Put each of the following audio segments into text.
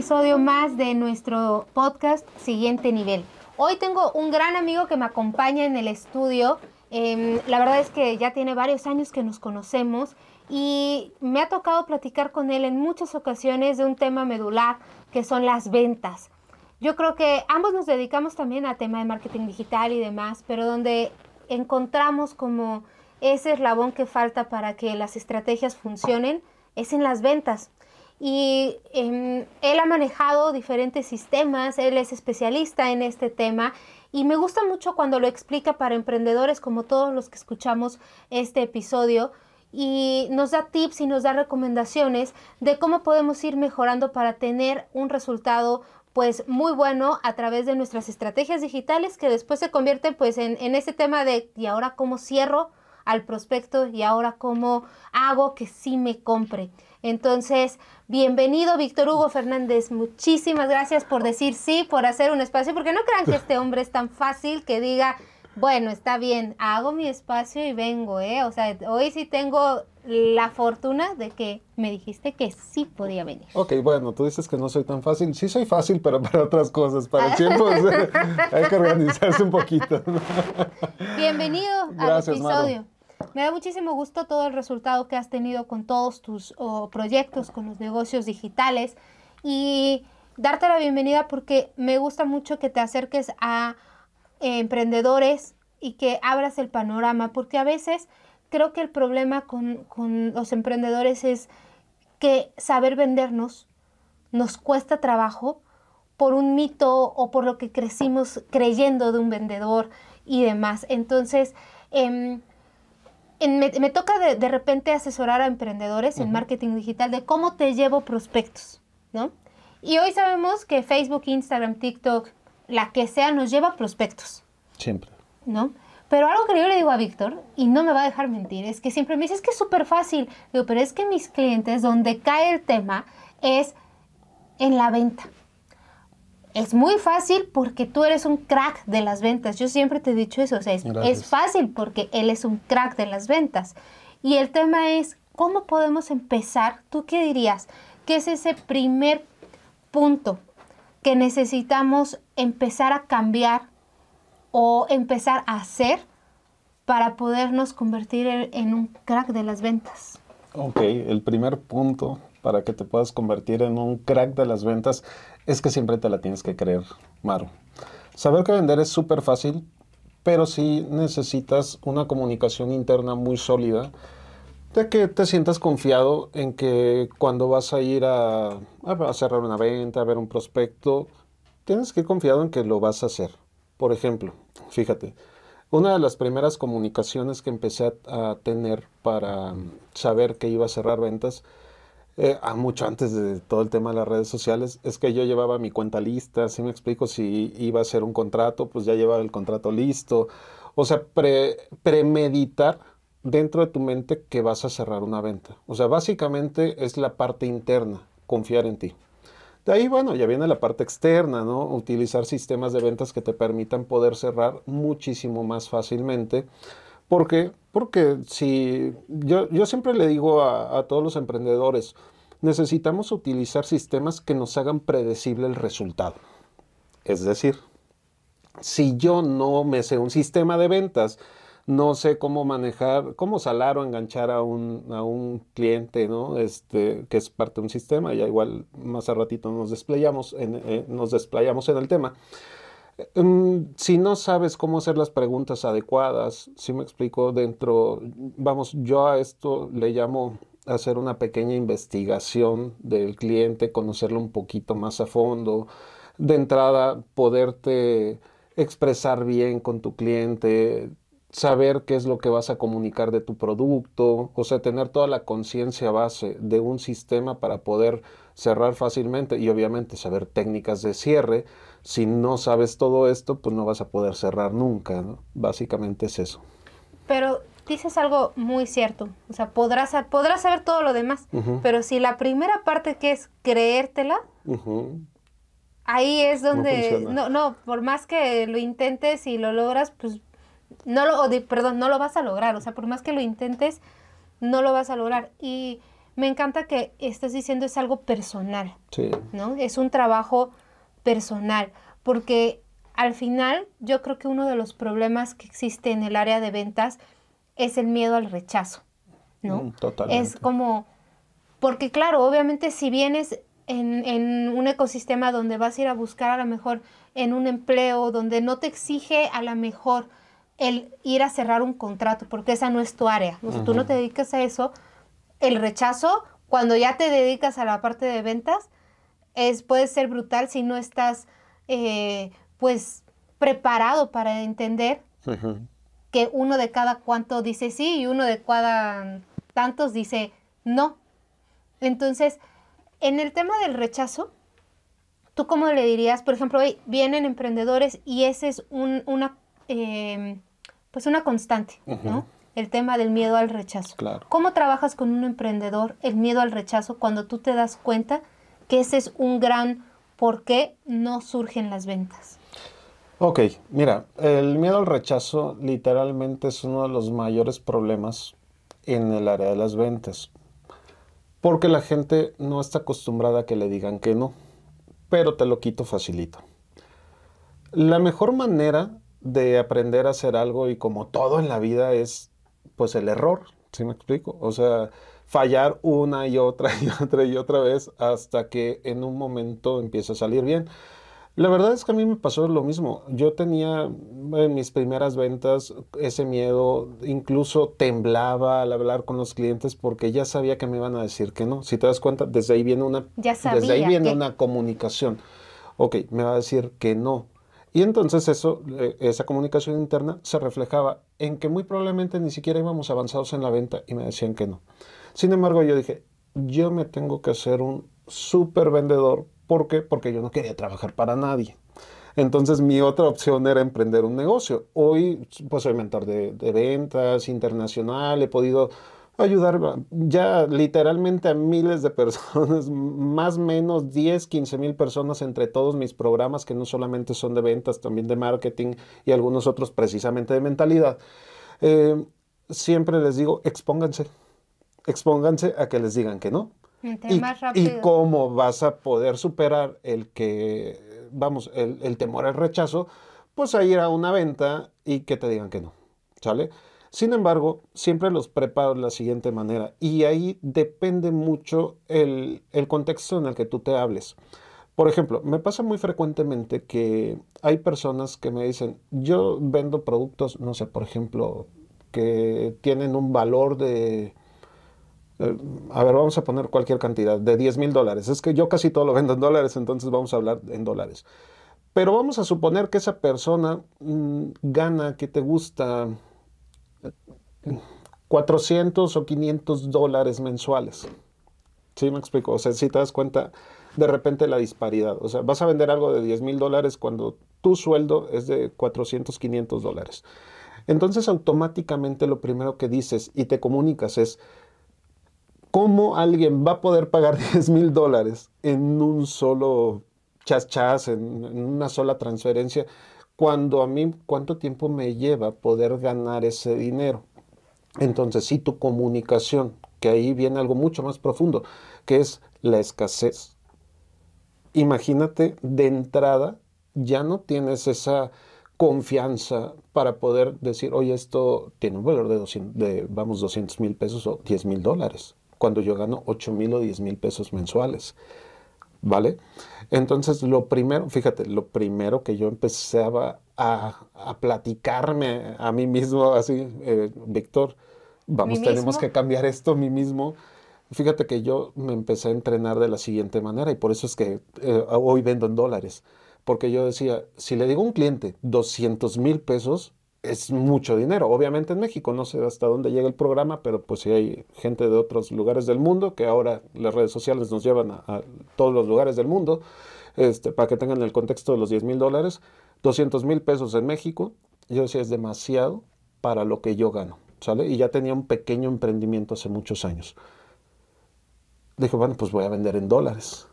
episodio más de nuestro podcast Siguiente Nivel. Hoy tengo un gran amigo que me acompaña en el estudio. La verdad es que ya tiene varios años que nos conocemos y me ha tocado platicar con él en muchas ocasiones de un tema medular que son las ventas. Yo creo que ambos nos dedicamos también a tema de marketing digital y demás, pero donde encontramos como ese eslabón que falta para que las estrategias funcionen es en las ventas. Y él ha manejado diferentes sistemas, él es especialista en este tema y me gusta mucho cuando lo explica para emprendedores como todos los que escuchamos este episodio y nos da tips y nos da recomendaciones de cómo podemos ir mejorando para tener un resultado pues muy bueno a través de nuestras estrategias digitales que después se convierten pues en ese tema de ¿y ahora cómo cierro al prospecto? ¿Y ahora cómo hago que sí me compre? Entonces, bienvenido Víctor Hugo Fernández, muchísimas gracias por decir sí, por hacer un espacio, porque no crean que este hombre es tan fácil que diga, bueno, está bien, hago mi espacio y vengo, o sea, hoy sí tengo la fortuna de que me dijiste que sí podía venir. Ok, bueno, tú dices que no soy tan fácil, sí soy fácil, pero para otras cosas, para el tiempo hay que organizarse un poquito. Bienvenido Gracias, al episodio. Maru. Me da muchísimo gusto todo el resultado que has tenido con todos tus proyectos, con los negocios digitales y darte la bienvenida porque me gusta mucho que te acerques a emprendedores y que abras el panorama porque a veces creo que el problema con los emprendedores es que saber vendernos nos cuesta trabajo por un mito o por lo que crecimos creyendo de un vendedor y demás. Entonces, me toca de repente asesorar a emprendedores en marketing digital de cómo te llevo prospectos, ¿no? Y hoy sabemos que Facebook, Instagram, TikTok, la que sea, nos lleva prospectos. Siempre. ¿No? Pero algo que yo le digo a Víctor, y no me va a dejar mentir, es que siempre me dice, es que es súper fácil. Digo, pero es que mis clientes, donde cae el tema, es en la venta. Es muy fácil porque tú eres un crack de las ventas. Yo siempre te he dicho eso. O sea, es fácil porque él es un crack de las ventas. Y el tema es, ¿cómo podemos empezar? ¿Tú qué dirías? ¿Qué es ese primer punto que necesitamos empezar a cambiar o empezar a hacer para podernos convertir en un crack de las ventas? Ok, el primer punto para que te puedas convertir en un crack de las ventas es que siempre te la tienes que creer, Maru. Saber que vender es súper fácil, pero sí necesitas una comunicación interna muy sólida, de que te sientas confiado en que cuando vas a ir a cerrar una venta, a ver un prospecto, tienes que ir confiado en que lo vas a hacer. Por ejemplo, fíjate, una de las primeras comunicaciones que empecé a tener para saber que iba a cerrar ventas, mucho antes de todo el tema de las redes sociales, es que yo llevaba mi cuenta lista. ¿Sí me explico? Si iba a hacer un contrato, pues ya llevaba el contrato listo. O sea, premeditar dentro de tu mente que vas a cerrar una venta. O sea, básicamente es la parte interna, confiar en ti. De ahí, bueno, ya viene la parte externa, ¿no? Utilizar sistemas de ventas que te permitan poder cerrar muchísimo más fácilmente. ¿Por qué? Porque si yo siempre le digo a todos los emprendedores, necesitamos utilizar sistemas que nos hagan predecible el resultado. Es decir, si yo no me sé un sistema de ventas, no sé cómo manejar, cómo salar o enganchar a un cliente, ¿no? Que es parte de un sistema, ya igual más a ratito nos desplayamos en el tema. Si no sabes cómo hacer las preguntas adecuadas, si me explico, yo a esto le llamo hacer una pequeña investigación del cliente, conocerlo un poquito más a fondo, de entrada poderte expresar bien con tu cliente, saber qué es lo que vas a comunicar de tu producto, o sea, tener toda la conciencia base de un sistema para poder cerrar fácilmente y obviamente saber técnicas de cierre. Si no sabes todo esto, pues no vas a poder cerrar nunca, ¿no? Básicamente es eso. Pero dices algo muy cierto, o sea, podrás saber todo lo demás, pero si la primera parte que es creértela, ahí es donde, no, por más que lo intentes y lo logras, pues no lo vas a lograr, o sea, por más que lo intentes, no lo vas a lograr. Y me encanta que estás diciendo es algo personal, Sí. ¿no? Es un trabajo personal, porque al final yo creo que uno de los problemas que existe en el área de ventas es el miedo al rechazo, ¿no? Totalmente. Es como, porque claro, obviamente si vienes en un ecosistema donde vas a ir a buscar a lo mejor en un empleo, donde no te exige a lo mejor el ir a cerrar un contrato, porque esa no es tu área, o sea, tú no te dedicas a eso, el rechazo, cuando ya te dedicas a la parte de ventas, puede ser brutal si no estás, pues, preparado para entender Ujú. que uno de cada cuanto dice sí y uno de cada tantos dice no. Entonces, en el tema del rechazo, ¿tú cómo le dirías? Por ejemplo, hoy vienen emprendedores y ese es pues una constante, ¿no? El tema del miedo al rechazo. Claro. ¿Cómo trabajas con un emprendedor el miedo al rechazo cuando tú te das cuenta que ese es un gran por qué no surgen las ventas? Ok, mira, el miedo al rechazo literalmente es uno de los mayores problemas en el área de las ventas, porque la gente no está acostumbrada a que le digan que no, pero te lo quito facilito. La mejor manera de aprender a hacer algo, y como todo en la vida, es pues el error, ¿sí me explico? O sea, fallar una y otra y otra y otra vez hasta que en un momento empieza a salir bien. La verdad es que a mí me pasó lo mismo. Yo tenía en mis primeras ventas ese miedo, incluso temblaba al hablar con los clientes porque ya sabía que me iban a decir que no. Si te das cuenta, Ya desde ahí sabía viene que... una comunicación. Ok, me va a decir que no. Y entonces esa comunicación interna se reflejaba en que muy probablemente ni siquiera íbamos avanzados en la venta y me decían que no. Sin embargo, yo dije, yo me tengo que hacer un súper vendedor. ¿Por qué? Porque yo no quería trabajar para nadie. Entonces mi otra opción era emprender un negocio. Hoy pues soy mentor de ventas internacional, he podido ayudar ya literalmente a miles de personas, más o menos 10, 15 mil personas entre todos mis programas que no solamente son de ventas, también de marketing y algunos otros precisamente de mentalidad. Eh, Siempre les digo, expónganse a que les digan que no. Entre ¿Y, más y rápido. cómo vas a poder superar el temor al rechazo? Pues a ir a una venta y que te digan que no, ¿sale? Sin embargo, siempre los preparo de la siguiente manera y ahí depende mucho el contexto en el que tú te hables. Por ejemplo, me pasa muy frecuentemente que hay personas que me dicen, yo vendo productos, no sé, por ejemplo, que tienen un valor de a ver, vamos a poner cualquier cantidad, de $10,000. Es que yo casi todo lo vendo en dólares, entonces vamos a hablar en dólares. Pero vamos a suponer que esa persona gana, que te gusta, 400 o $500 mensuales. ¿Sí me explico? O sea, si te das cuenta de repente la disparidad. O sea, vas a vender algo de $10,000 cuando tu sueldo es de 400, $500. Entonces automáticamente lo primero que dices y te comunicas es, ¿cómo alguien va a poder pagar $10,000 en un solo chas, en una sola transferencia, cuando a mí cuánto tiempo me lleva poder ganar ese dinero? Entonces, sí, tu comunicación, que ahí viene algo mucho más profundo, que es la escasez. Imagínate, de entrada, ya no tienes esa confianza para poder decir, oye, esto tiene un valor vamos, 200,000 pesos o $10,000, cuando yo gano 8,000 o 10,000 pesos mensuales, ¿vale? Entonces, lo primero, fíjate, lo primero que yo empezaba a platicarme a mí mismo, así, Víctor, ¿Mí tenemos mismo? que cambiar esto a mí mismo. Fíjate que yo me empecé a entrenar de la siguiente manera y por eso es que hoy vendo en dólares. Porque yo decía, si le digo a un cliente 200,000 pesos, es mucho dinero. Obviamente en México, no sé hasta dónde llega el programa, pero pues sí hay gente de otros lugares del mundo, que ahora las redes sociales nos llevan a todos los lugares del mundo, para que tengan el contexto de los $10,000. 200,000 pesos en México, yo decía, es demasiado para lo que yo gano, ¿sale? Y ya tenía un pequeño emprendimiento hace muchos años. Dije, bueno, pues voy a vender en dólares.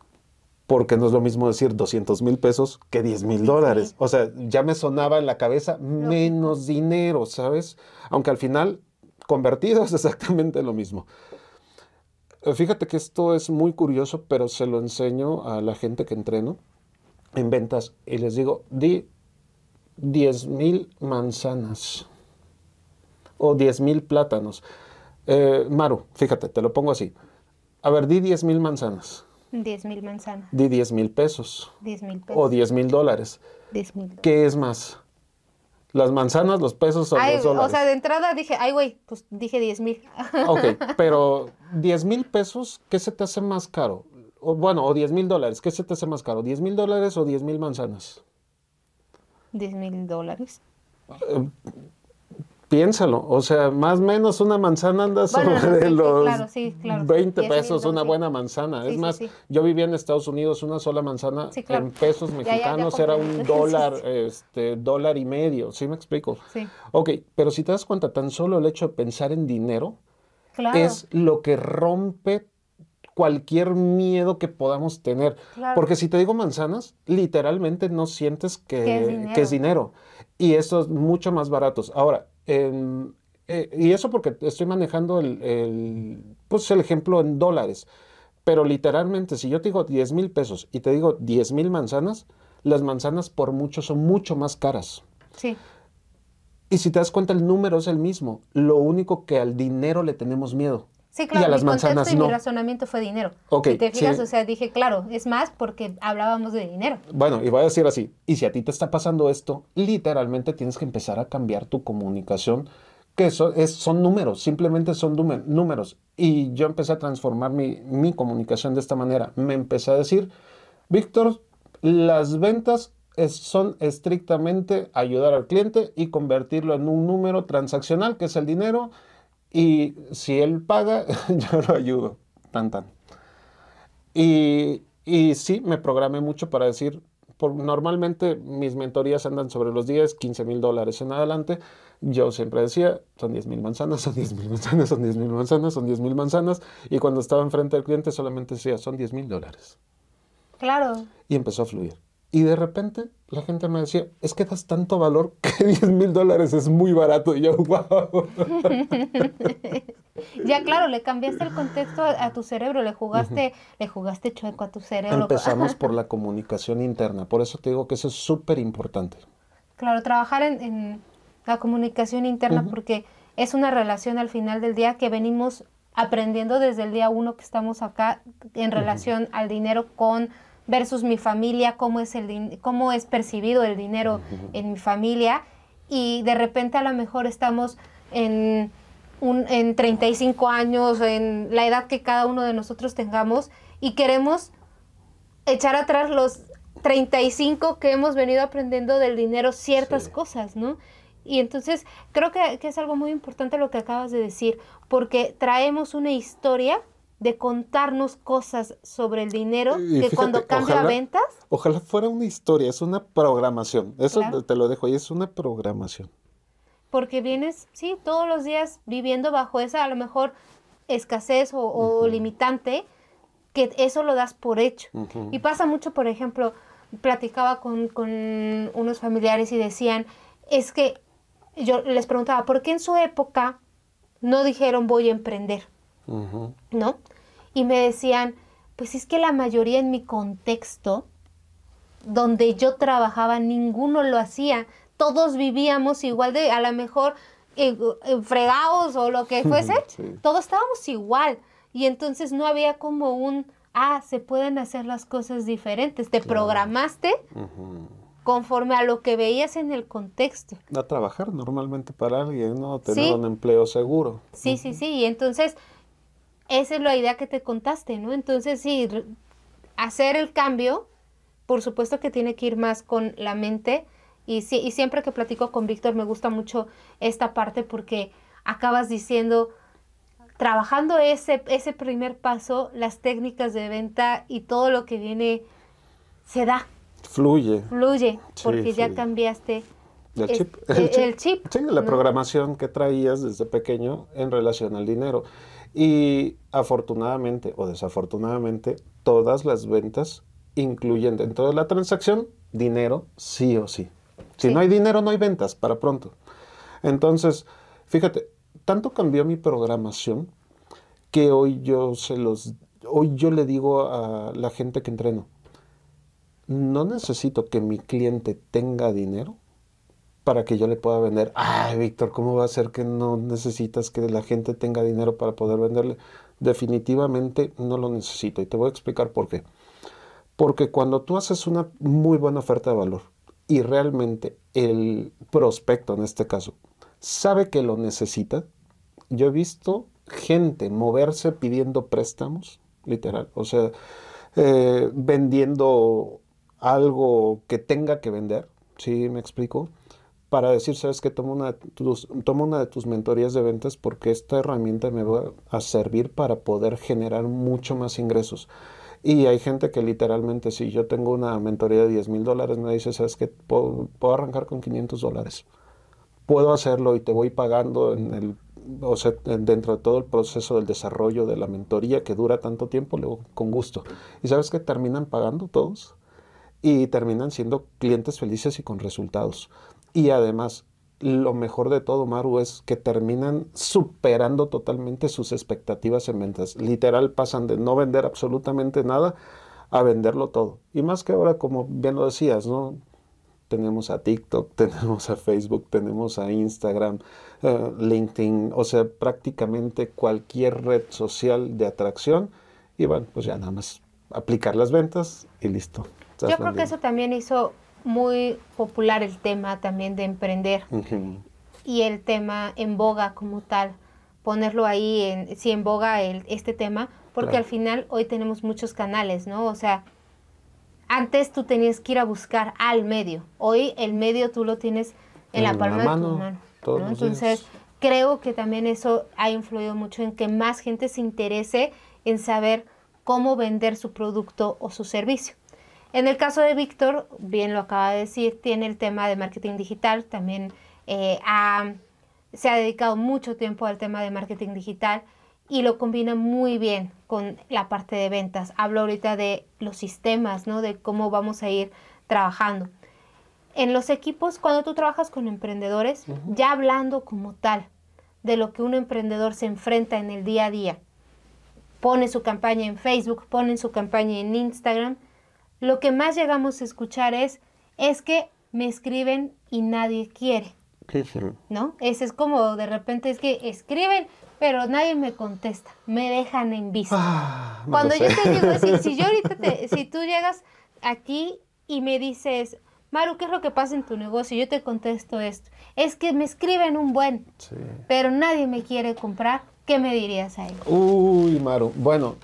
Porque no es lo mismo decir 200,000 pesos que 10,000 10,000. dólares. O sea, ya me sonaba en la cabeza Lógico. menos dinero, ¿sabes? Aunque al final, convertido es exactamente lo mismo. Fíjate que esto es muy curioso, pero se lo enseño a la gente que entreno en ventas y les digo, di 10,000 manzanas o 10,000 plátanos. Maru, fíjate, te lo pongo así. A ver, di 10,000 manzanas. 10,000 manzanas. Di 10,000 pesos. 10,000 pesos. O 10,000 dólares. 10,000. ¿Qué es más? ¿Las manzanas, los pesos o los dólares? O sea, de entrada dije, ay, güey, pues dije 10,000. Ok, pero 10,000 pesos, ¿qué se te hace más caro? O 10,000 dólares, ¿qué se te hace más caro? ¿10,000 dólares o 10,000 manzanas? 10,000 dólares. Piénsalo, o sea, más o menos una manzana anda Bueno, sobre los claro. 20 10,000 pesos, una sí. buena manzana. Sí, Es sí, más, sí. yo vivía en Estados Unidos, una sola manzana Sí, claro. en pesos Ya mexicanos era comprendí. un dólar, dólar y medio, ¿sí me explico? Sí, Ok, pero si te das cuenta, tan solo el hecho de pensar en dinero claro. es lo que rompe cualquier miedo que podamos tener. Claro. Porque si te digo manzanas, literalmente no sientes Que es que es dinero. Y eso es mucho más baratos. Ahora, y eso porque estoy manejando pues el ejemplo en dólares. Pero literalmente, si yo te digo 10,000 pesos y te digo 10,000 manzanas, las manzanas por mucho son mucho más caras. Sí. Y si te das cuenta, el número es el mismo. Lo único que al dinero le tenemos miedo. Sí, claro, Y a las mi contexto manzanas y no. mi razonamiento fue dinero. Ok, Si te fijas, sí. o sea, dije, claro, es más porque hablábamos de dinero. Bueno, y voy a decir así, y si a ti te está pasando esto, literalmente tienes que empezar a cambiar tu comunicación, que son números, simplemente son números. Y yo empecé a transformar mi comunicación de esta manera. Me empecé a decir, Víctor, las ventas son estrictamente ayudar al cliente y convertirlo en un número transaccional, que es el dinero, y si él paga, yo lo ayudo. Tan, tan. Y sí, me programé mucho para decir, normalmente mis mentorías andan sobre los 10, 15,000 dólares en adelante. Yo siempre decía, son 10,000 manzanas, son 10,000 manzanas, son 10,000 manzanas, son 10,000 manzanas. Y cuando estaba enfrente del cliente solamente decía, son 10,000 dólares. Claro. Y empezó a fluir. Y de repente la gente me decía, es que das tanto valor que 10,000 dólares es muy barato. Y yo, wow. Ya, claro, le cambiaste el contexto a tu cerebro, le jugaste chueco a tu cerebro. Empezamos por la comunicación interna. Por eso te digo que eso es súper importante. Claro, trabajar en la comunicación interna porque es una relación al final del día que venimos aprendiendo desde el día 1 que estamos acá en relación al dinero versus mi familia, cómo es percibido el dinero en mi familia, y de repente a lo mejor estamos en 35 años, en la edad que cada uno de nosotros tengamos, y queremos echar atrás los 35 que hemos venido aprendiendo del dinero ciertas cosas, ¿no? Y entonces creo que es algo muy importante lo que acabas de decir, porque traemos una historia de contarnos cosas sobre el dinero Y que fíjate, cuando cambia a ventas. Ojalá fuera una historia, es una programación. Eso Claro. te lo dejo ahí, es una programación. Porque vienes, sí, todos los días viviendo bajo esa, a lo mejor, escasez o limitante, que eso lo das por hecho. Y pasa mucho, por ejemplo, platicaba con unos familiares y decían, es que yo les preguntaba, ¿por qué en su época no dijeron voy a emprender? ¿No? Y me decían, pues es que la mayoría en mi contexto, donde yo trabajaba, ninguno lo hacía. Todos vivíamos igual de, a lo mejor, fregados o lo que fuese. Sí. Todos estábamos igual. Y entonces no había como se pueden hacer las cosas diferentes. Te programaste conforme a lo que veías en el contexto. A trabajar normalmente para alguien, ¿no? Tener Sí. un empleo seguro. Sí. Y entonces, esa es la idea que te contaste, ¿no? Entonces, sí, hacer el cambio, por supuesto que tiene que ir más con la mente. Y siempre que platico con Víctor me gusta mucho esta parte porque acabas diciendo, trabajando ese primer paso, las técnicas de venta y todo lo que viene se da, Fluye. sí, porque ya sí. cambiaste El chip. el chip. Sí, la ¿no? programación que traías desde pequeño en relación al dinero. Y afortunadamente o desafortunadamente, todas las ventas incluyen dentro de la transacción dinero sí o sí. Si Sí. no hay dinero, no hay ventas, para pronto. Entonces, fíjate, tanto cambió mi programación que hoy yo le digo a la gente que entreno, no necesito que mi cliente tenga dinero para que yo le pueda vender. Ay, Víctor, ¿cómo va a ser que no necesitas que la gente tenga dinero para poder venderle? Definitivamente no lo necesito y te voy a explicar por qué. Porque cuando tú haces una muy buena oferta de valor y realmente el prospecto, en este caso, sabe que lo necesita, yo he visto gente moverse pidiendo préstamos, literal, o sea, vendiendo algo que tenga que vender, ¿sí me explico? Para decir, sabes que toma una de tus mentorías de ventas porque esta herramienta me va a servir para poder generar mucho más ingresos. Y hay gente que literalmente, si yo tengo una mentoría de $10,000, me dice, sabes que puedo arrancar con $500. Puedo hacerlo y te voy pagando o sea, dentro de todo el proceso del desarrollo de la mentoría que dura tanto tiempo, luego con gusto. Y sabes que terminan pagando todos y terminan siendo clientes felices y con resultados. Y además, lo mejor de todo, Maru, es que terminan superando totalmente sus expectativas en ventas. Literal, pasan de no vender absolutamente nada a venderlo todo. Y más que ahora, como bien lo decías, ¿no? Tenemos a TikTok, tenemos a Facebook, tenemos a Instagram, LinkedIn, o sea, prácticamente cualquier red social de atracción. Y bueno, pues ya nada más aplicar las ventas y listo. Yo creo que eso también hizo muy popular el tema también de emprender y el tema en boga como tal, ponerlo ahí en boga este tema, porque Claro. al final hoy tenemos muchos canales, ¿no? O sea, antes tú tenías que ir a buscar al medio, hoy el medio tú lo tienes en la palma de tu mano, todos ¿no? los Entonces, días. creo que también eso ha influido mucho en que más gente se interese en saber cómo vender su producto o su servicio. En el caso de Víctor, bien lo acaba de decir, tiene el tema de marketing digital, también se ha dedicado mucho tiempo al tema de marketing digital y lo combina muy bien con la parte de ventas. Hablo ahorita de los sistemas, ¿no? De cómo vamos a ir trabajando. En los equipos, cuando tú trabajas con emprendedores, ya hablando como tal de lo que un emprendedor se enfrenta en el día a día, pone su campaña en Facebook, pone su campaña en Instagram, lo que más llegamos a escuchar es que me escriben y nadie quiere, ¿no? Ese es como de repente es que escriben, pero nadie me contesta, me dejan en visto. No Cuando lo yo sé. te digo, si yo ahorita si tú llegas aquí y me dices, Maru, ¿qué es lo que pasa en tu negocio? Yo te contesto esto, es que me escriben un buen, Sí. pero nadie me quiere comprar, ¿qué me dirías a él? Uy, Maru. Bueno,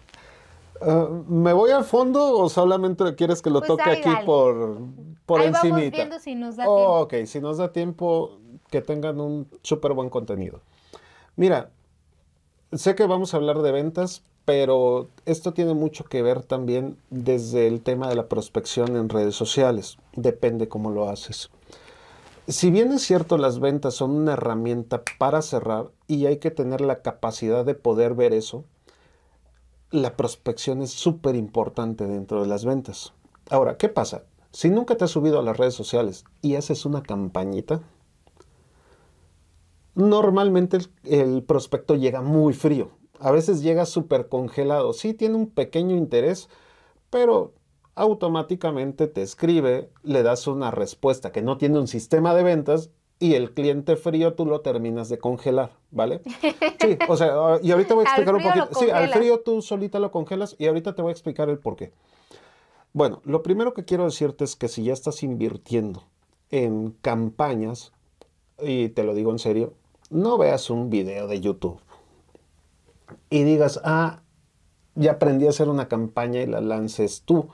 ¿me voy al fondo o solamente quieres que lo Pues toque ahí aquí dale. por Ahí vamos encimita? viendo si nos da tiempo. Ok, si nos da tiempo, que tengan un súper buen contenido. Mira, sé que vamos a hablar de ventas, pero esto tiene mucho que ver también desde el tema de la prospección en redes sociales. Depende cómo lo haces. Si bien es cierto, las ventas son una herramienta para cerrar y hay que tener la capacidad de poder ver eso, la prospección es súper importante dentro de las ventas. Ahora, ¿qué pasa? Si nunca te has subido a las redes sociales y haces una campañita, normalmente el prospecto llega muy frío. A veces llega súper congelado. Sí tiene un pequeño interés, pero automáticamente te escribe, le das una respuesta que no tiene un sistema de ventas y el cliente frío tú lo terminas de congelar, ¿vale? Sí, o sea, y ahorita voy a Al explicar un frío lo poquito. Sí, al congelas. frío tú solita lo congelas y ahorita te voy a explicar el por qué. Bueno, lo primero que quiero decirte es que si ya estás invirtiendo en campañas, y te lo digo en serio, no veas un video de YouTube y digas, ya aprendí a hacer una campaña y la lances tú.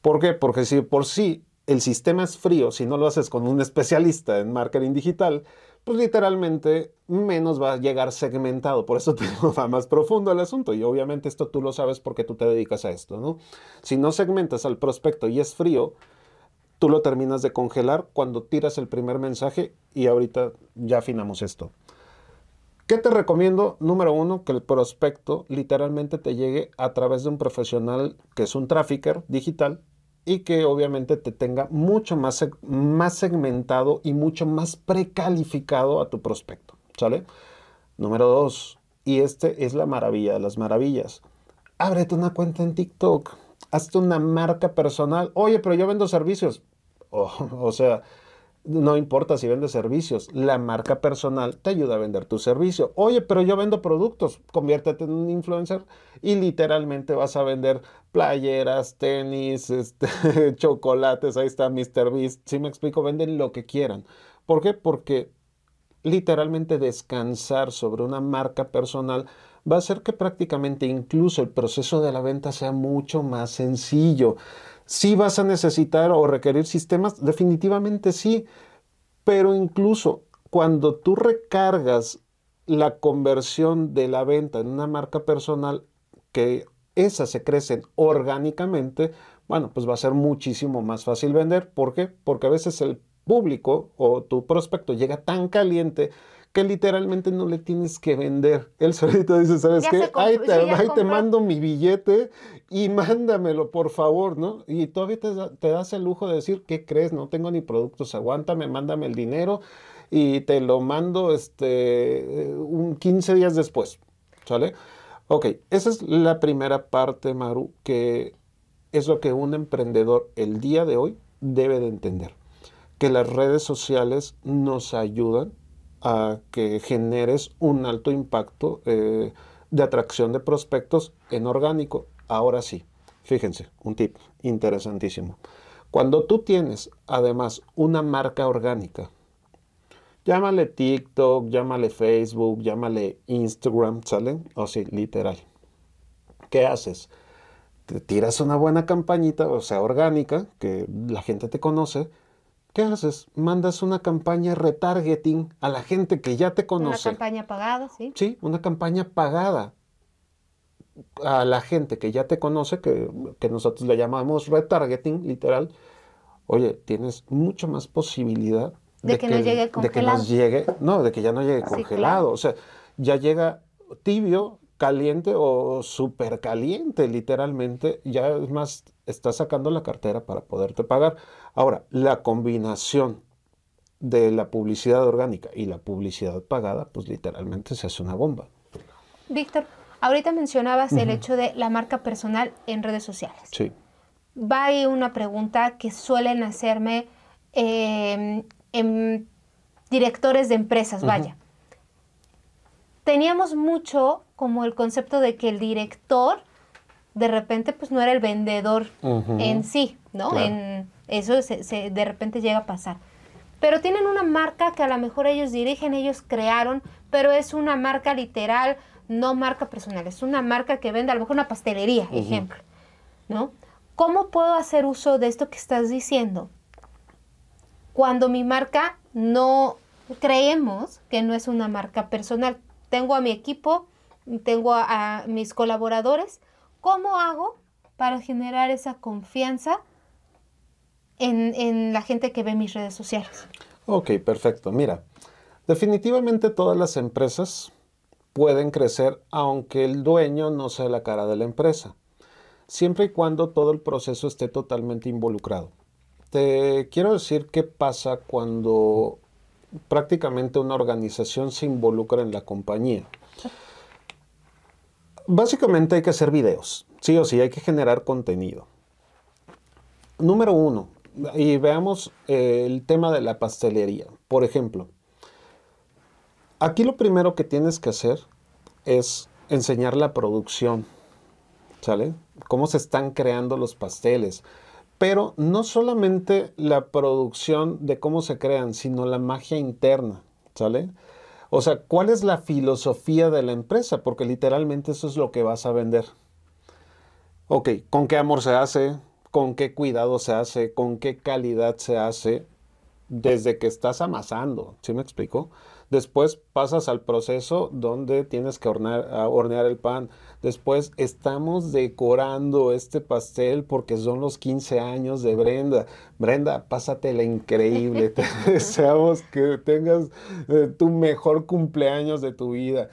¿Por qué? Porque si por sí el sistema es frío, si no lo haces con un especialista en marketing digital, pues literalmente menos va a llegar segmentado. Por eso te digo, va más profundo el asunto. Y obviamente esto tú lo sabes porque tú te dedicas a esto, ¿no? Si no segmentas al prospecto y es frío, tú lo terminas de congelar cuando tiras el primer mensaje y ahorita ya afinamos esto. ¿Qué te recomiendo? Número uno, que el prospecto literalmente te llegue a través de un profesional que es un trafficker digital y que obviamente te tenga mucho más segmentado y mucho más precalificado a tu prospecto, ¿sale? Número dos, Y este es la maravilla de las maravillas. Ábrete una cuenta en TikTok, hazte una marca personal. Oye, pero yo vendo servicios. O sea, no importa si vendes servicios, la marca personal te ayuda a vender tu servicio. Oye, pero yo vendo productos, conviértete en un influencer y literalmente vas a vender playeras, tenis, chocolates, ahí está Mr. Beast. ¿Sí me explico? Venden lo que quieran. ¿Por qué? Porque literalmente descansar sobre una marca personal va a hacer que prácticamente incluso el proceso de la venta sea mucho más sencillo. ¿Sí vas a necesitar o requerir sistemas? Definitivamente sí, pero incluso cuando tú recargas la conversión de la venta en una marca personal, que esas se crecen orgánicamente, bueno, pues va a ser muchísimo más fácil vender. ¿Por qué? Porque a veces el público o tu prospecto llega tan caliente que literalmente no le tienes que vender. Él solito dice, ¿sabes Ya qué? se compró, sí, ya Ahí te compró. mando mi billete y mándamelo, por favor, ¿no? Y todavía te das el lujo de decir, ¿qué crees? No tengo ni productos, aguántame, mándame el dinero y te lo mando un 15 días después, ¿sale? Ok, esa es la primera parte, Maru, que es lo que un emprendedor el día de hoy debe de entender, que las redes sociales nos ayudan a que generes un alto impacto de atracción de prospectos en orgánico. Ahora sí, fíjense, un tip interesantísimo. Cuando tú tienes además una marca orgánica, llámale TikTok, llámale Facebook, llámale Instagram, ¿sale? O sí, literal. ¿Qué haces? Te tiras una buena campañita, o sea, orgánica, que la gente te conoce. ¿Qué haces? Mandas una campaña retargeting a la gente que ya te Una conoce. campaña pagada, ¿sí? Sí, una campaña pagada a la gente que ya te conoce, que nosotros le llamamos retargeting, literal. Oye, tienes mucho más posibilidad De que nos llegue de que nos congelado. llegue, no, de que ya no llegue Sí, claro. congelado. O sea, ya llega tibio, caliente o súper caliente, literalmente. Ya es más, está sacando la cartera para poderte pagar. Ahora, la combinación de la publicidad orgánica y la publicidad pagada, pues literalmente se hace una bomba. Víctor, ahorita mencionabas el Ujú. hecho de la marca personal en redes sociales. Sí. Va ahí una pregunta que suelen hacerme en directores de empresas, Ujú. vaya. Teníamos mucho como el concepto de que el director de repente pues no era el vendedor Ujú. en sí, ¿no? Claro. Eso de repente llega a pasar. Pero tienen una marca que a lo mejor ellos dirigen, ellos crearon, pero es una marca literal, no marca personal, es una marca que vende a lo mejor una pastelería, Ujú. ejemplo, ¿no? ¿Cómo puedo hacer uso de esto que estás diciendo cuando mi marca no creemos que no es una marca personal? Tengo a mi equipo, tengo a mis colaboradores. ¿Cómo hago para generar esa confianza en la gente que ve mis redes sociales? Ok, perfecto. Mira, definitivamente todas las empresas pueden crecer aunque el dueño no sea la cara de la empresa, siempre y cuando todo el proceso esté totalmente involucrado. Te quiero decir qué pasa cuando prácticamente una organización se involucra en la compañía. Básicamente hay que hacer videos, sí o sí, hay que generar contenido. Número uno, y veamos el tema de la pastelería. Por ejemplo, aquí lo primero que tienes que hacer es enseñar la producción, ¿sale? Cómo se están creando los pasteles. Pero no solamente la producción de cómo se crean, sino la magia interna, ¿sale? O sea, ¿cuál es la filosofía de la empresa? Porque literalmente eso es lo que vas a vender. Ok, ¿con qué amor se hace? ¿Con qué cuidado se hace? ¿Con qué calidad se hace? Desde que estás amasando, ¿sí me explico? Después pasas al proceso donde tienes que hornear el pan. Después estamos decorando este pastel porque son los 15 años de Brenda. Brenda, pásatela increíble. Te deseamos que tengas tu mejor cumpleaños de tu vida.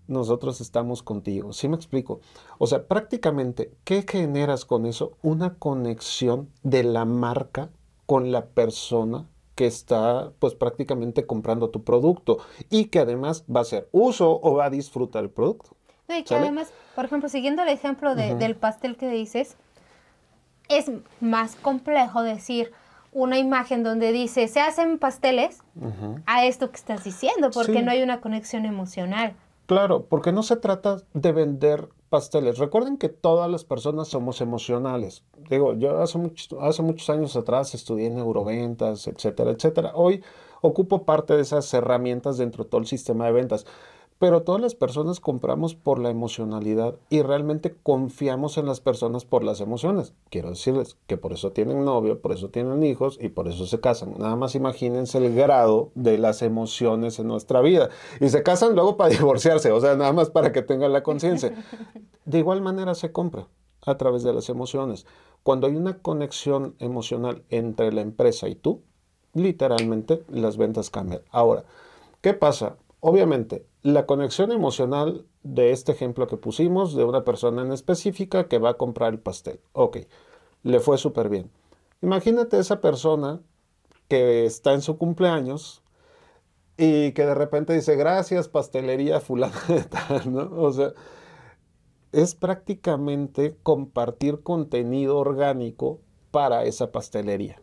Nosotros estamos contigo. ¿Sí me explico? O sea, prácticamente, ¿qué generas con eso? Una conexión de la marca con la persona que está pues prácticamente comprando tu producto y que además va a hacer uso o va a disfrutar el producto. No, y que ¿Sale? además, por ejemplo, siguiendo el ejemplo del pastel que dices, es más complejo decir una imagen donde dice se hacen pasteles a esto que estás diciendo, porque Sí. no hay una conexión emocional. Claro, porque no se trata de vender pasteles. Recuerden que todas las personas somos emocionales. Digo, yo hace muchos años atrás estudié neuroventas, etcétera, etcétera. Hoy ocupo parte de esas herramientas dentro de todo el sistema de ventas. Pero todas las personas compramos por la emocionalidad y realmente confiamos en las personas por las emociones. Quiero decirles que por eso tienen novio, por eso tienen hijos y por eso se casan. Nada más imagínense el grado de las emociones en nuestra vida. Y se casan luego para divorciarse, o sea, nada más para que tengan la conciencia. De igual manera se compra a través de las emociones. Cuando hay una conexión emocional entre la empresa y tú, literalmente las ventas cambian. Ahora, ¿qué pasa? Obviamente, la conexión emocional de este ejemplo que pusimos, de una persona en específica que va a comprar el pastel. Ok, le fue súper bien. Imagínate esa persona que está en su cumpleaños y que de repente dice, gracias, pastelería fulana de tal, ¿no? O sea, es prácticamente compartir contenido orgánico para esa pastelería.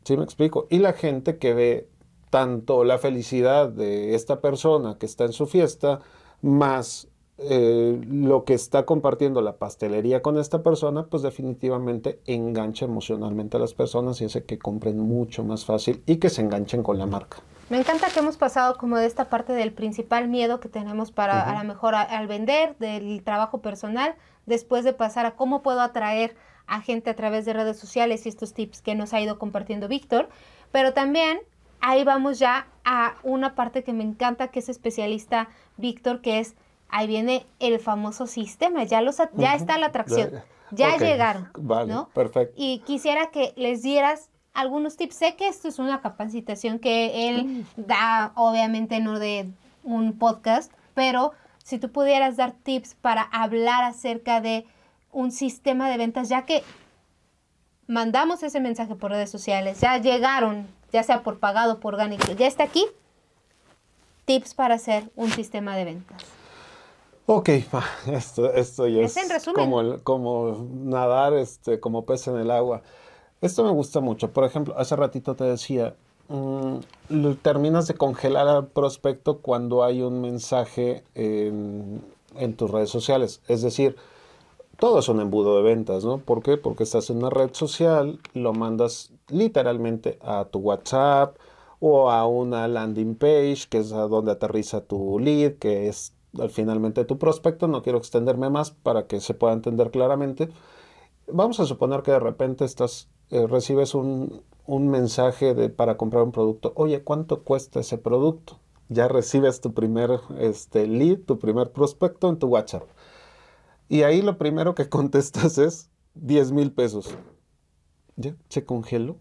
¿Sí me explico? Y la gente que ve tanto la felicidad de esta persona que está en su fiesta, más lo que está compartiendo la pastelería con esta persona, pues definitivamente engancha emocionalmente a las personas y hace que compren mucho más fácil y que se enganchen con la marca. Me encanta que hemos pasado como de esta parte del principal miedo que tenemos para a lo mejor al vender, del trabajo personal, después de pasar a cómo puedo atraer a gente a través de redes sociales y estos tips que nos ha ido compartiendo Víctor, pero también ahí vamos ya a una parte que me encanta, que es especialista Víctor, que es, ahí viene el famoso sistema, ya está la atracción, ya Ok, llegaron, vale, ¿no? perfecto. Y quisiera que les dieras algunos tips. Sé que esto es una capacitación que él da, obviamente no de un podcast, pero si tú pudieras dar tips para hablar acerca de un sistema de ventas, ya que mandamos ese mensaje por redes sociales, ya llegaron, ya sea por pagado o por orgánico, ya está aquí, tips para hacer un sistema de ventas. Ok, esto ya Es en resumen. como nadar como pez en el agua. Esto me gusta mucho. Por ejemplo, hace ratito te decía, terminas de congelar al prospecto cuando hay un mensaje en tus redes sociales. Es decir, todo es un embudo de ventas, ¿no? ¿Por qué? Porque estás en una red social, lo mandas literalmente a tu WhatsApp o a una landing page, que es a donde aterriza tu lead, que es finalmente tu prospecto. No quiero extenderme más para que se pueda entender claramente. Vamos a suponer que de repente recibes un mensaje para comprar un producto. Oye, ¿cuánto cuesta ese producto? Ya recibes tu primer lead, tu primer prospecto en tu WhatsApp. Y ahí lo primero que contestas es 10,000 pesos. ¿Ya? Se congeló.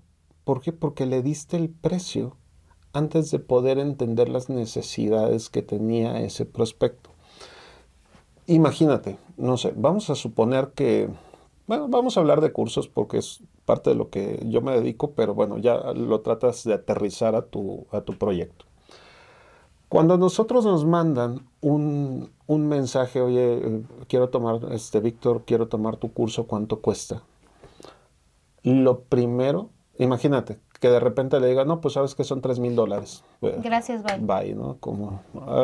¿Por qué? Porque le diste el precio antes de poder entender las necesidades que tenía ese prospecto. Imagínate, no sé, vamos a suponer que, bueno, vamos a hablar de cursos porque es parte de lo que yo me dedico, pero bueno, ya lo tratas de aterrizar a tu proyecto. Cuando nosotros nos mandan un mensaje, oye, quiero tomar, Víctor, quiero tomar tu curso, ¿cuánto cuesta? Lo primero, imagínate, que de repente le diga, no, pues sabes que son $3,000. Gracias, bye. Bye, ¿no? Como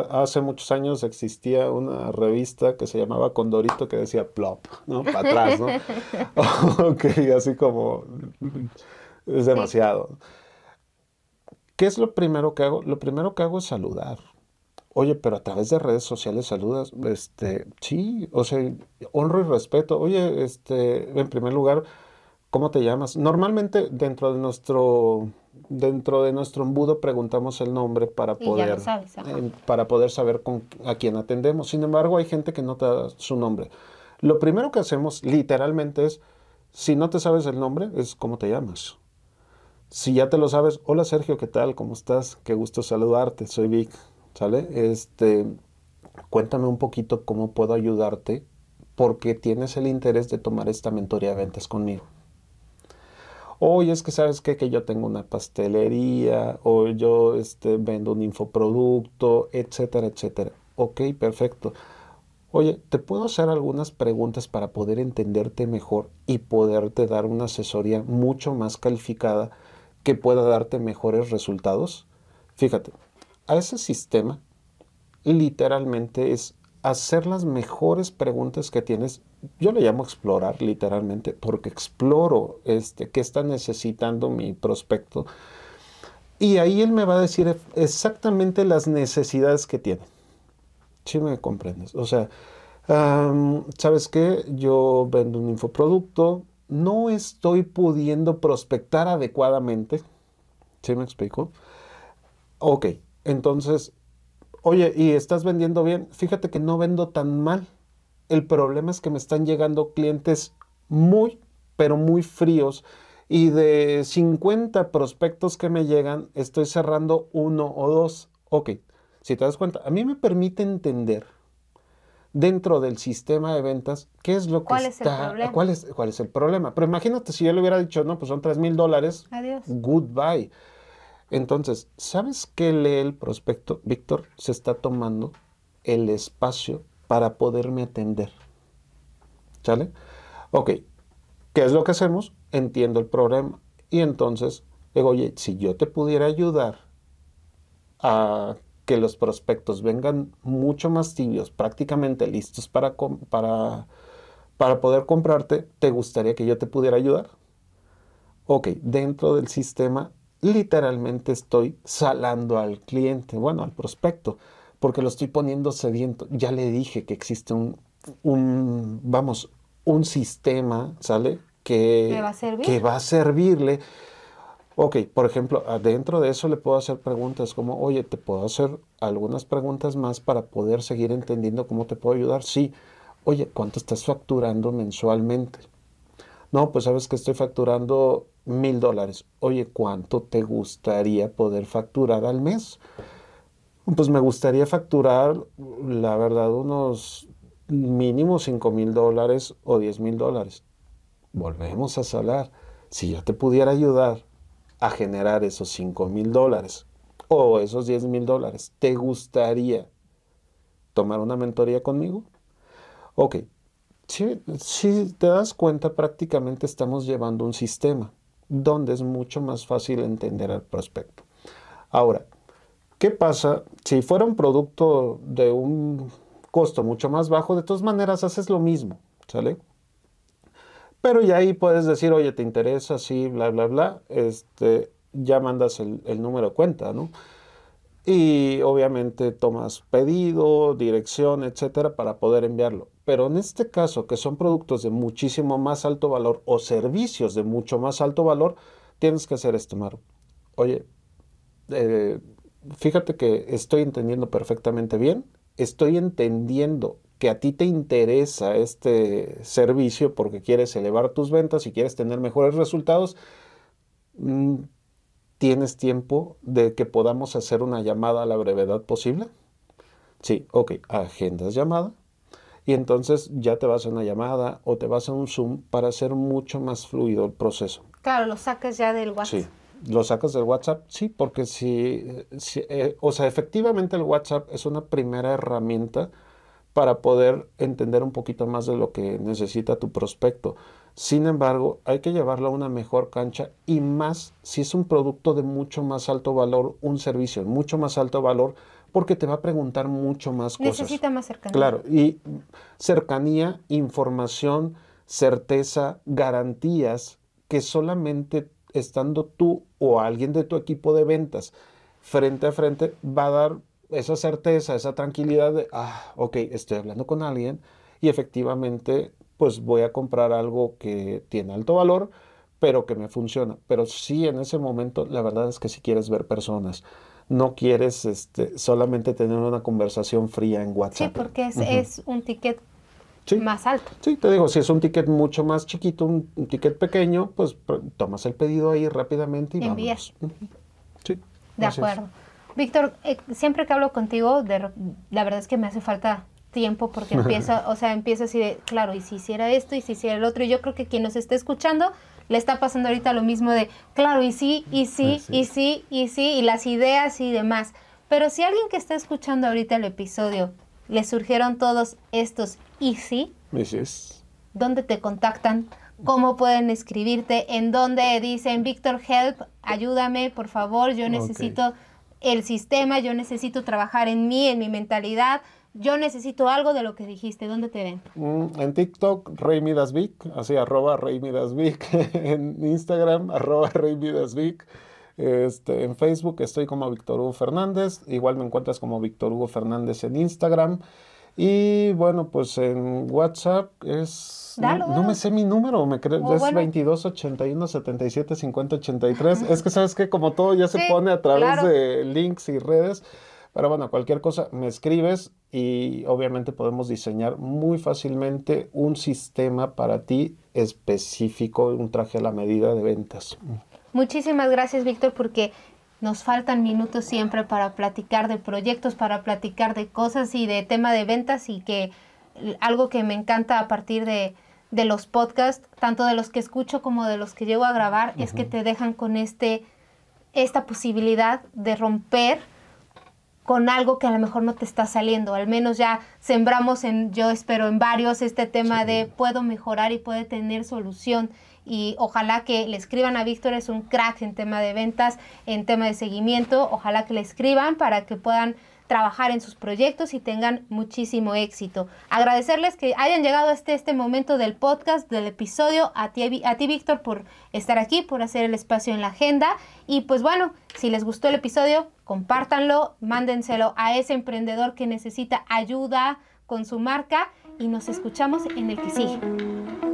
hace muchos años existía una revista que se llamaba Condorito que decía plop, ¿no? Para atrás, ¿no? Ok, así como es demasiado. ¿Qué es lo primero que hago? Lo primero que hago es saludar. Oye, pero a través de redes sociales saludas, sí, o sea, honro y respeto. Oye, en primer lugar, ¿cómo te llamas? Normalmente dentro de nuestro embudo preguntamos el nombre Y ya lo sabes. para poder saber a quién atendemos. Sin embargo, hay gente que no te da su nombre. Lo primero que hacemos literalmente es, si no te sabes el nombre, es cómo te llamas. Si ya te lo sabes, hola Sergio, ¿qué tal? ¿Cómo estás? Qué gusto saludarte, soy Vic, ¿sale? Cuéntame un poquito cómo puedo ayudarte porque tienes el interés de tomar esta mentoría de ventas conmigo. Oye, es que sabes qué, que yo tengo una pastelería, o yo vendo un infoproducto, etcétera, etcétera. Ok, perfecto. Oye, ¿te puedo hacer algunas preguntas para poder entenderte mejor y poderte dar una asesoría mucho más calificada que pueda darte mejores resultados? Fíjate, a ese sistema literalmente es hacer las mejores preguntas que tienes. Yo le llamo explorar literalmente porque exploro qué está necesitando mi prospecto y ahí él me va a decir exactamente las necesidades que tiene. ¿Sí me comprendes? O sea, ¿sabes qué? Yo vendo un infoproducto, no estoy pudiendo prospectar adecuadamente. ¿Sí me explico? Ok, entonces, oye, ¿y estás vendiendo bien? Fíjate que no vendo tan mal. El problema es que me están llegando clientes muy, pero muy fríos. Y de 50 prospectos que me llegan, estoy cerrando uno o dos. Ok, si te das cuenta, a mí me permite entender dentro del sistema de ventas qué es lo que ¿Cuál es el está, problema? cuál es el problema. Pero imagínate si yo le hubiera dicho, no, pues son $3,000, Adiós. goodbye. Entonces, ¿sabes qué lee el prospecto? Víctor se está tomando el espacio para poderme atender. ¿Sale? Ok, ¿qué es lo que hacemos? Entiendo el problema. Y entonces digo, oye, si yo te pudiera ayudar a que los prospectos vengan mucho más tibios, prácticamente listos para poder comprarte, ¿te gustaría que yo te pudiera ayudar? Ok, dentro del sistema literalmente estoy salando al cliente, bueno, al prospecto, porque lo estoy poniendo sediento. Ya le dije que existe vamos, un sistema, ¿sale? ¿Me va a Que servir? va a servirle. Ok, por ejemplo, dentro de eso le puedo hacer preguntas como, oye, ¿te puedo hacer algunas preguntas más para poder seguir entendiendo cómo te puedo ayudar? Sí. Oye, ¿cuánto estás facturando mensualmente? No, pues sabes que estoy facturando $1,000. Oye, ¿cuánto te gustaría poder facturar al mes? Pues me gustaría facturar, la verdad, unos mínimo $5,000 o $10,000. Volvemos a hablar. Si yo te pudiera ayudar a generar esos $5,000 o esos $10,000, ¿te gustaría tomar una mentoría conmigo? Ok, si te das cuenta, prácticamente estamos llevando un sistema donde es mucho más fácil entender al prospecto. Ahora, ¿qué pasa si fuera un producto de un costo mucho más bajo? De todas maneras, haces lo mismo, ¿sale? Pero ya ahí puedes decir, oye, ¿te interesa? Sí, bla, bla, bla. Ya mandas el número de cuenta, ¿no? Y obviamente tomas pedido, dirección, etcétera, para poder enviarlo. Pero en este caso, que son productos de muchísimo más alto valor o servicios de mucho más alto valor, tienes que hacer esto, Maru. Oye, eh, fíjate que estoy entendiendo perfectamente bien, estoy entendiendo que a ti te interesa este servicio porque quieres elevar tus ventas y quieres tener mejores resultados. Mm, ¿Tienes tiempo de que podamos hacer una llamada a la brevedad posible? Sí, ok, agendas llamada y entonces ya te vas a una llamada o te vas a un Zoom para hacer mucho más fluido el proceso. Claro, lo sacas ya del Sí, WhatsApp. ¿lo sacas del WhatsApp? Sí, porque o sea, efectivamente el WhatsApp es una primera herramienta para poder entender un poquito más de lo que necesita tu prospecto. Sin embargo, hay que llevarlo a una mejor cancha y más si es un producto de mucho más alto valor, un servicio de mucho más alto valor, porque te va a preguntar mucho más cosas. Necesita más cercanía. Claro, y cercanía, información, certeza, garantías que solamente estando tú o alguien de tu equipo de ventas frente a frente va a dar esa certeza, esa tranquilidad de, ok, estoy hablando con alguien y efectivamente pues voy a comprar algo que tiene alto valor, pero que me funciona. Pero sí, en ese momento, la verdad es que si quieres ver personas, no quieres solamente tener una conversación fría en Sí, WhatsApp. porque es un ticket Sí, más alto. sí, te digo, si es un ticket mucho más chiquito, un ticket pequeño, pues tomas el pedido ahí rápidamente y Envías. vámonos. Sí, De así es. acuerdo. Víctor, siempre que hablo contigo, la verdad es que me hace falta tiempo porque empieza así de, claro, y si hiciera esto y si hiciera el otro, y yo creo que quien nos esté escuchando le está pasando ahorita lo mismo de, claro, y sí, y sí, y sí, y sí, y las ideas y demás. Pero si alguien que está escuchando ahorita el episodio, le surgieron todos estos y sí, ¿dónde te contactan? ¿Cómo pueden escribirte? ¿En dónde dicen, Víctor, help, ayúdame, por favor, yo necesito el sistema, yo necesito trabajar en mí, en mi mentalidad, yo necesito algo de lo que dijiste? ¿Dónde te ven? En TikTok, ReyMidasVic, así @ReyMidasVic, en Instagram, @ReyMidasVic, en Facebook estoy como Víctor Hugo Fernández, igual me encuentras como Víctor Hugo Fernández en Instagram, y bueno, pues en WhatsApp es... No me sé mi número, es 22 81 77 50 83. Es que sabes que como todo ya se pone a través de links y redes, pero bueno, cualquier cosa me escribes y obviamente podemos diseñar muy fácilmente un sistema para ti específico, un traje a la medida de ventas. Muchísimas gracias, Víctor, porque nos faltan minutos siempre para platicar de proyectos, para platicar de cosas y de tema de ventas, y que algo que me encanta a partir de los podcasts, tanto de los que escucho como de los que llego a grabar, es que te dejan con esta posibilidad de romper con algo que a lo mejor no te está saliendo. Al menos ya sembramos yo espero en varios este tema de puedo mejorar y puede tener solución. Y ojalá que le escriban a Víctor, es un crack en tema de ventas, en tema de seguimiento. Ojalá que le escriban para que puedan trabajar en sus proyectos y tengan muchísimo éxito. Agradecerles que hayan llegado hasta este momento del podcast, del episodio. A ti, Víctor, por estar aquí, por hacer el espacio en la agenda. Y pues bueno, si les gustó el episodio, compártanlo, mándenselo a ese emprendedor que necesita ayuda con su marca, y nos escuchamos en el que sigue.